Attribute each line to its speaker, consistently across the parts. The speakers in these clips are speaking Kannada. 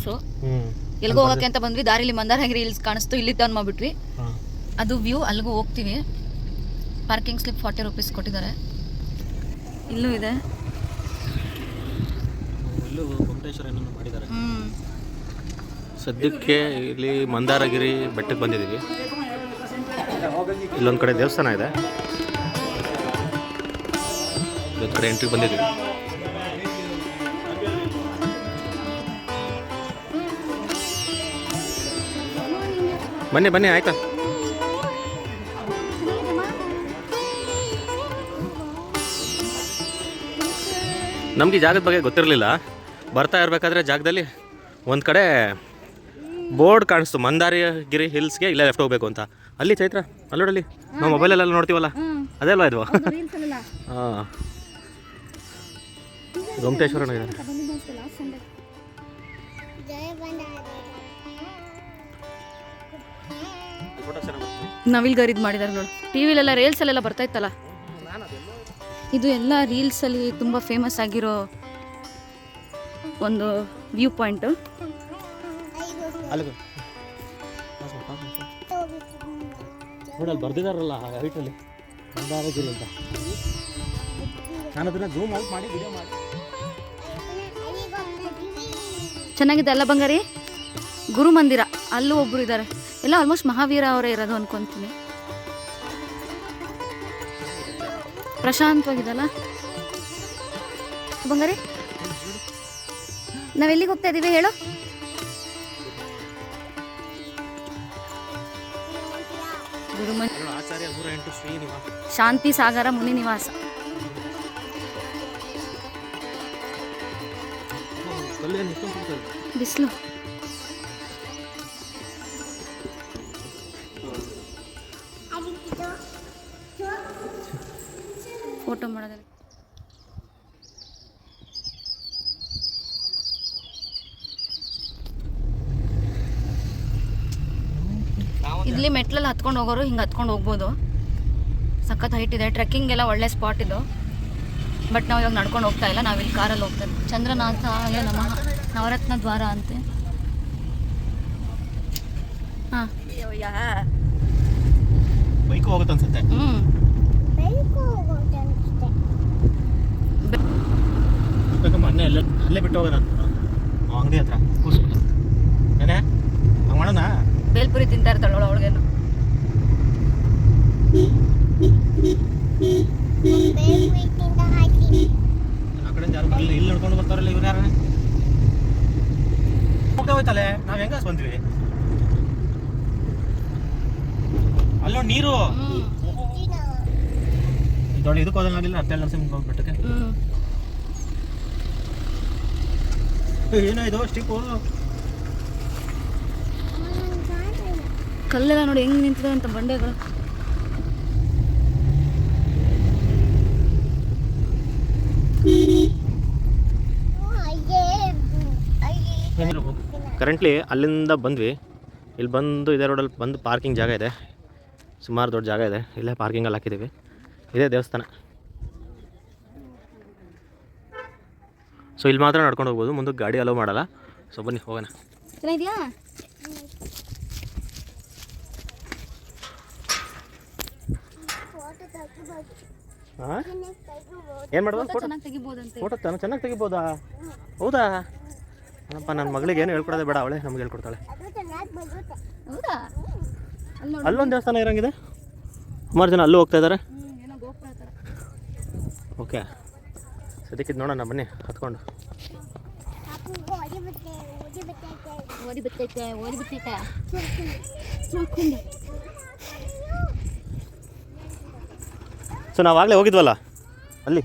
Speaker 1: ರೂಪೀಸು. ಎಲ್ಲಿಗೋ ಹೋಗಕ್ಕೆ ಅಂತ ಬಂದ್ವಿ, ದಾರಿಲಿ ಮಂದಾರಗಿರಿ ಹಿಲ್ಸ್ ಕಾಣಿಸ್ತು, ಇಲ್ಲಿ ಟರ್ನ್ ಮಾಡಿಬಿಟ್ವಿ. ಅದು ವ್ಯೂ, ಅಲ್ಲಿಗೂ ಹೋಗ್ತೀವಿ. ಪಾರ್ಕಿಂಗ್ ಸ್ಲಿಪ್ 40 ರೂಪೀಸ್ ಕೊಟ್ಟಿದ್ದಾರೆ. ಇಲ್ಲೂ ಇದೆ.
Speaker 2: ಸದ್ಯಕ್ಕೆ ಇಲ್ಲಿ ಮಂದಾರಗಿರಿ ಬೆಟ್ಟಕ್ಕೆ ಬಂದಿದ್ದೀವಿ. ಇಲ್ಲೊಂದು ಕಡೆ ದೇವಸ್ಥಾನ ಇದೆ, ಇಲ್ಲೊಂದು ಕಡೆ ಎಂಟ್ರಿಗೆ ಬಂದಿದ್ದೀವಿ. ಬನ್ನಿ ಬನ್ನಿ, ಆಯ್ತಾ? ನಮಗೆ ಜಾಗದ ಬಗ್ಗೆ ಗೊತ್ತಿರಲಿಲ್ಲ. ಬರ್ತಾ ಇರಬೇಕಾದ್ರೆ ಜಾಗದಲ್ಲಿ ಒಂದು ಕಡೆ ಬೋರ್ಡ್ ಕಾಣಿಸ್ತು, ಮಂದಾರಗಿರಿ ಹಿಲ್ಸ್ಗೆ ಇಲ್ಲೇ ಲೆಫ್ಟ್ ಹೋಗಬೇಕು ಅಂತ. ಅಲ್ಲಿ ಚೈತ್ರ, ಅಲ್ಲೋಡಲ್ಲಿ ನಾವು ಮೊಬೈಲಲ್ಲೆಲ್ಲ ನೋಡ್ತೀವಲ್ಲ, ಅದೇ ಅಲ್ವಾ ಇದು? ಹಾಂ, ಗೊಮ್ಮಟೇಶ್ವರನ ಇದೆ.
Speaker 1: ನವಿಲ್ಗರಿದ್ ಮಾಡಿದಾರೆ ನೋಡು. ಟಿವಿಲೆಲ್ಲ ರೀಲ್ಸಲ್ಲೆಲ್ಲ ಬರ್ತಾ ಇತ್ತಲ್ಲ, ಇದು ಎಲ್ಲ ರೀಲ್ಸಲ್ಲಿ ತುಂಬ ಫೇಮಸ್ ಆಗಿರೋ ಒಂದು ವ್ಯೂ ಪಾಯಿಂಟು.
Speaker 2: ನೋಡಲ್ಲಿ ಬರ್ದಿದಾರಲ್ಲ ಹೈಟಲ್ಲಿ ಮಂದಾರಗಿರಿ ಅಂತ. ನಾನು ಅದನ್ನ ಝೂಮ್ ಔಟ್ ಮಾಡಿ ವಿಡಿಯೋ ಮಾಡಿ.
Speaker 1: ಚೆನ್ನಾಗಿದೆ ಅಲ್ಲ ಬಂಗಾರಿ? ಗುರು ಮಂದಿರ, ಅಲ್ಲೂ ಒಬ್ರು ಇದ್ದಾರೆ. ಎಲ್ಲ ಆಲ್ಮೋಸ್ಟ್ ಮಹಾವೀರ ಅವರೇ ಇರೋದು ಅನ್ಕೊಂತೀನಿ. ಪ್ರಶಾಂತವಾಗಿದಲ್ಲ ಬಂಗಾರಿ? ನಾವೆಲ್ಲಿಗೆ ಹೋಗ್ತಾ ಇದ್ದೀವಿ ಹೇಳು? ಶಾಂತಿ ಸಾಗರ ಮುನಿ ನಿವಾಸ. ಬಿಸಿಲು ಫೋಟೋ ಮಾಡೋದಲ್ಲ. ಇಲ್ಲಿ ಮೆಟ್ಲಲ್ಲಿ ಹತ್ಕೊಂಡು ಹೋಗೋರು ಹಿಂಗೆ ಹತ್ಕೊಂಡು ಹೋಗ್ಬೋದು. ಸಖತ್ ಹೈಟ್ ಇದೆ, ಟ್ರೆಕ್ಕಿಂಗ್ ಎಲ್ಲ ಒಳ್ಳೆ ಸ್ಪಾಟ್ ಇದು. ಬಟ್ ನಾವು ಇವಾಗ ನಡ್ಕೊಂಡು ಹೋಗ್ತಾ ಇಲ್ಲ, ನಾವಿಲ್ಲಿ ಕಾರಲ್ಲಿ ಹೋಗ್ತಾ ಇದ್ದೀವಿ. ಚಂದ್ರನಾಥಾಯ ನಮಃ, ನವರತ್ನ ದ್ವಾರ ಅಂತೆ. ಹಾಂ,
Speaker 2: ಬೈಕ್ ಹೋಗುತ್ತೆ ಅನ್ಸುತ್ತೆ. ಮೊನ್ನೆ ಅಲ್ಲೇ ಬಿಟ್ಟು ಹೋಗೋಣ ಅಂಗಡಿ ಹತ್ರ ಏನೇ ಹಂಗೆ ಮಾಡೋಣ.
Speaker 1: ಬೇಲ್ಪುರಿ ತಿಂತಾ ಇರ್ತಾಳ ಅವಳಿಗೇನು.
Speaker 2: ಆ ಕಡೆ ಯಾರು ಬರಲಿಲ್ಲ, ಇಲ್ಲಿ ನೋಡ್ಕೊಂಡು ಬರ್ತಾರಲ್ಲ ಇವ್ರು ಯಾರು? ಹೋಗ್ತೇವೆ, ನಾವು ಹೆಂಗ ಬಂದ್ವಿ ಅಲ್ಲೋ ನೀರು ದೊಡ್ಡ ಇದಕ್ಕೆ ಹೋದಂಗಿಲ್ಲ. ಹತ್ತೆರಡು ನರಸಿಂಹ ಬೆಟ್ಟಕ್ಕೆ ಏನೋ ಇದು ಸ್ಟಿಕ್ಕು
Speaker 1: ಕಲ್ಲೆಲ್ಲ ನೋಡಿ ಹೆಂಗ್ ನಿಂತಿದೆ ಅಂತ ಬಂಡೆಗಳು.
Speaker 2: ಕರೆಂಟ್ಲಿ ಅಲ್ಲಿಂದ ಬಂದ್ವಿ. ಇಲ್ಲಿ ಬಂದು ಇದೇ ರೋಡಲ್ಲಿ ಬಂದು ಪಾರ್ಕಿಂಗ್ ಜಾಗ ಇದೆ, ಸುಮಾರು ದೊಡ್ಡ ಜಾಗ ಇದೆ. ಇಲ್ಲೇ ಪಾರ್ಕಿಂಗಲ್ಲಿ ಹಾಕಿದ್ದೀವಿ. ಇದೇ ದೇವಸ್ಥಾನ. ಸೊ ಇಲ್ಲಿ ಮಾತ್ರ ನಡ್ಕೊಂಡು ಹೋಗ್ಬೋದು, ಮುಂದಕ್ಕೆ ಗಾಡಿ ಅಲೋ ಮಾಡಲ್ಲ. ಸೊ ಬನ್ನಿ ಹೋಗೋಣ.
Speaker 1: ಚೆನ್ನಾಗಿದೆಯಾ?
Speaker 2: ಏನು ಮಾಡ್ಬೋದು? ಫೋಟೋ ಚೆನ್ನಾಗಿ ತೆಗಿಬೋದಾ? ಹೌದಾ? ಅಪ್ಪ, ನನ್ನ ಮಗಳಿಗೆ ಏನು ಹೇಳ್ಕೊಡೋದೇ ಬೇಡ, ಅವಳೇ ನಮ್ಗೆ ಹೇಳ್ಕೊಡ್ತಾಳೆ. ಅಲ್ಲೊಂದು ದೇವಸ್ಥಾನ ಇರೋಂಗಿದೆ, ಸುಮಾರು ಜನ ಅಲ್ಲೂ ಹೋಗ್ತಾ ಇದ್ದಾರೆ. ಓಕೆ, ಸದ್ಯಕ್ಕಿದ್ದು ನೋಡೋಣ ಬನ್ನಿ ಹತ್ಕೊಂಡು. ಸೊ ನಾವಾಗಲೇ ಹೋಗಿದ್ವಲ್ಲ ಅಲ್ಲಿ,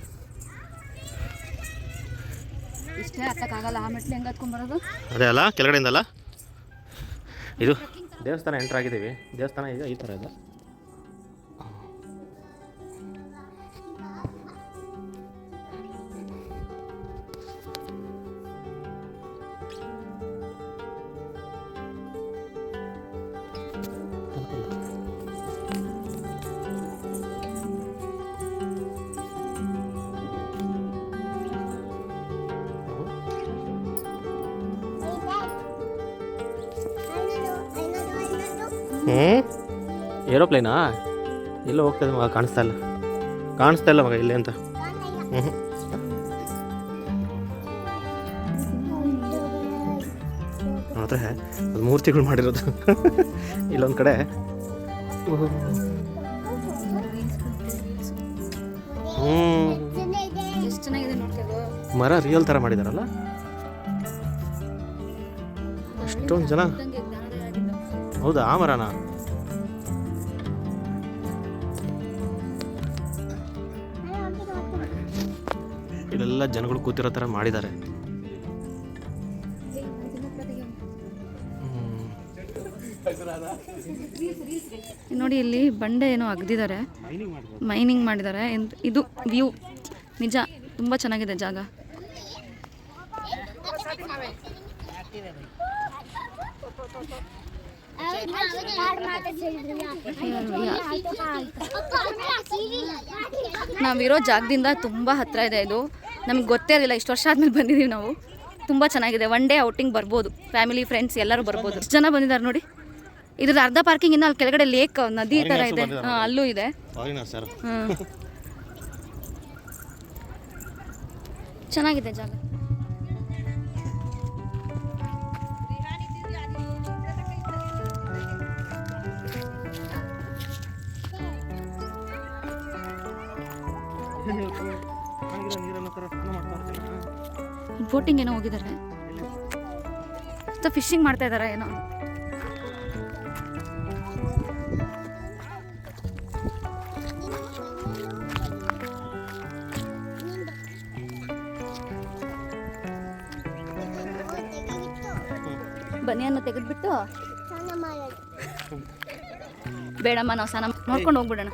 Speaker 1: ಇಷ್ಟೇ ಹತ್ತಕ್ಕಾಗಲ್ಲ. ಆ ಮೆಟ್ಲು ಹೆಂಗೆ ಹತ್ಕೊಂಡು ಬರೋದು?
Speaker 2: ಅದೇ ಅಲ್ಲ, ಕೆಳಗಡೆಯಿಂದಲ್ಲ. ಇದು ದೇವಸ್ಥಾನ ಎಂಟ್ರ್ ಆಗಿದ್ದೀವಿ. ದೇವಸ್ಥಾನ ಈಗ ಈ ಥರ ಇದೆ. ಏರೋಪ್ಲೇನಾ? ಎಲ್ಲೋ ಹೋಗ್ತದೆ ಮಗ, ಕಾಣಿಸ್ತಾ ಇಲ್ಲ ಮಗ ಇಲ್ಲಿ ಅಂತ. ನೋಡಿದ್ರೆ ಅದು ಮೂರ್ತಿಗಳು ಮಾಡಿರೋದು. ಇಲ್ಲೊಂದು ಕಡೆ
Speaker 1: ಎಷ್ಟು ಚೆನ್ನಾಗಿದೆ ನೋಡ್ತಿದ್ದು.
Speaker 2: ಮರ ರಿಯಲ್ ಥರ ಮಾಡಿದಾರಲ್ಲ, ಅಷ್ಟೊಂದು ಜನ. ಹೌದಾ, ಆ ಮರನಾ? ಇಲ್ಲೆಲ್ಲ ಜನಗಳು ಕೂತಿರೋ ಥರ ಮಾಡಿದ್ದಾರೆ.
Speaker 1: ನೋಡಿ ಇಲ್ಲಿ ಬಂಡೆ ಏನೋ ಅಗ್ದಿದ್ದಾರೆ, ಮೈನಿಂಗ್ ಮಾಡಿದ್ದಾರೆ. ಇದು ವ್ಯೂ ನಿಜ ತುಂಬ ಚೆನ್ನಾಗಿದೆ ಜಾಗ. ನಾವಿರೋ ಜಾಗದಿಂದ ತುಂಬ ಹತ್ತಿರ ಇದೆ ಇದು. ನಮ್ಗೆ ಗೊತ್ತೇ ಇರಲಿಲ್ಲ, ಇಷ್ಟು ವರ್ಷ ಆದ್ಮೇಲೆ ಬಂದಿದ್ದೀವಿ ನಾವು. ತುಂಬ ಚೆನ್ನಾಗಿದೆ. ಒನ್ ಡೇ ಔಟಿಂಗ್ ಬರ್ಬೋದು, ಫ್ಯಾಮಿಲಿ ಫ್ರೆಂಡ್ಸ್ ಎಲ್ಲರೂ ಬರ್ಬೋದು. ಎಷ್ಟು ಜನ ಬಂದಿದ್ದಾರೆ ನೋಡಿ. ಇದ್ರದ್ದು ಅರ್ಧ ಪಾರ್ಕಿಂಗ್ ಇನ್ನು ಅಲ್ಲಿ ಕೆಳಗಡೆ ಲೇಕ್ ನದಿ ಥರ ಇದೆ, ಅಲ್ಲೂ ಇದೆ. ಚೆನ್ನಾಗಿದೆ ಜಾಗ. ಬೋಟಿಂಗ್ ಏನೋ ಹೋಗಿದ್ದಾರೆ, ಫಿಶಿಂಗ್ ಮಾಡ್ತಾ ಇದಾರೆ ಏನೋ. ಬನಿಯನ್ನು ತೆಗೆದ್ಬಿಟ್ಟು ಬೇಡಮ್ಮ ನಾವು ಸ್ನಾನ ನೋಡ್ಕೊಂಡು ಹೋಗ್ಬಿಡೋಣ.